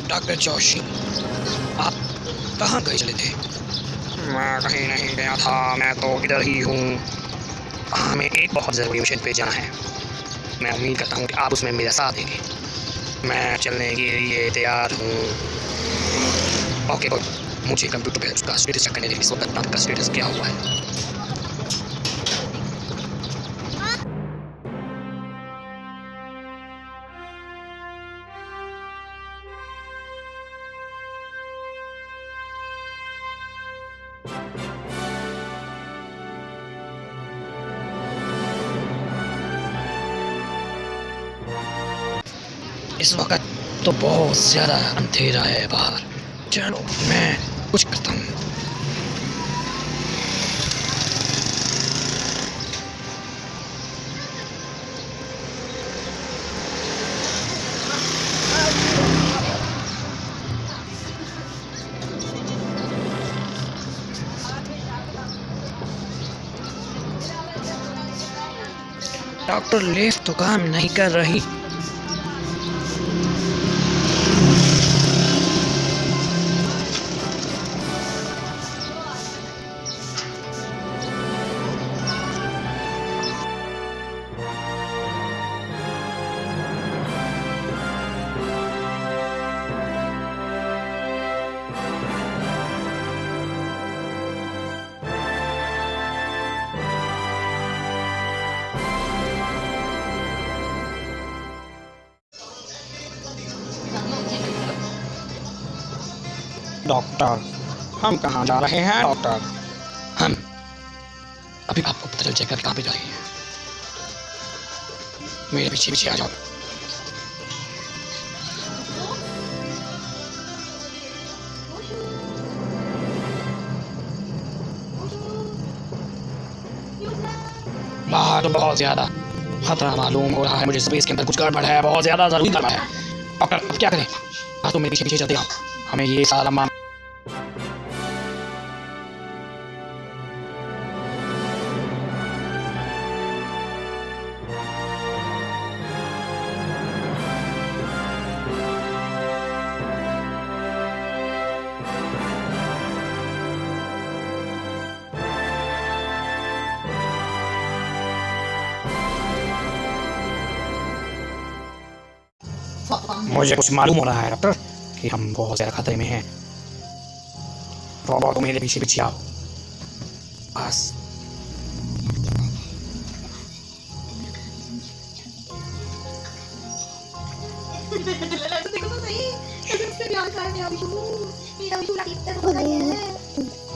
Doctor Joshi, आप कहाँ गए चले थे? मैं कहीं नहीं गया था, मैं तो इधर ही हूँ। हमें एक बहुत ज़रूरी मिशन पे जाना है। मैं उम्मीद करता हूँ कि आप उसमें मेरा साथ देंगे। मैं चलने के लिए तैयार हूँ। ओके तो मुझे कंप्यूटर पे उसका स्टेटस चेक करने दे। इस वक्त आपका स्टेटस क्या हुआ है? इस वक्त तो बहुत ज़्यादा अंधेरा है बाहर। चलो मैं कुछ करता हूँ। डॉक्टर लिफ्ट तो काम नहीं कर रही। डॉक्टर, हम कहाँ जा रहे हैं डॉक्टर? हम अभी आपको पता चल जाएगा कि कहाँ पे जा रही है। मेरे पीछे पीछे आ जाओ। बाहर तो बहुत ज़्यादा खतरा मालूम हो रहा है मुझे। स्पेस के अंदर कुछ गड़बड़ है, बहुत ज़्यादा ज़रूरी गड़बड़ है। डॉक्टर अब क्या करें? हाँ तो मेरे पीछे पीछे चलते आओ। हमें ये सारा मामला मुझे कुछ मालूम हो रहा है डॉक्टर कि हम बहुत ज़्यादा खतरे में हैं। रोबोट मेरे पीछे पीछे आओ बस।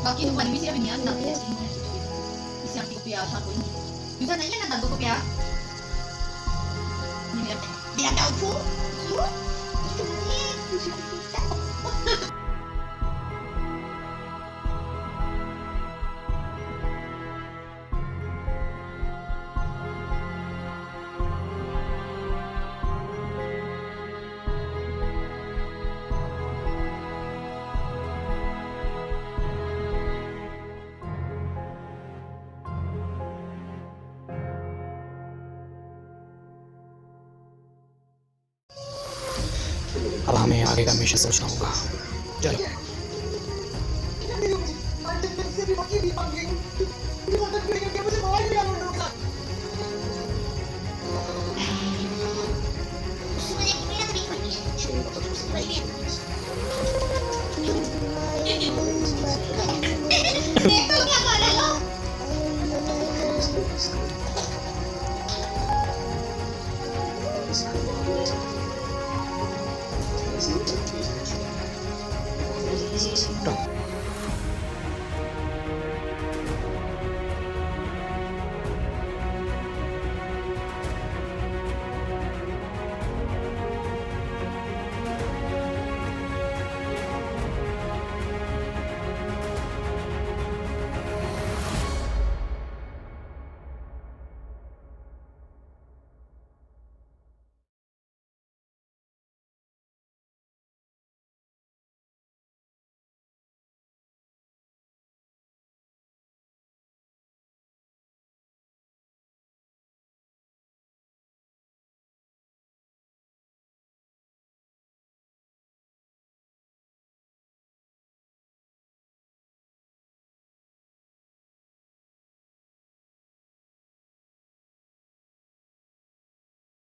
Bakit yung panimi siya binyan na kaya isang kopya sa ko. Bisa na yan nagdo kopya. Dia tahu tu. अब हमें आगे का मिशन सोचना होगा। चलो डॉक्टर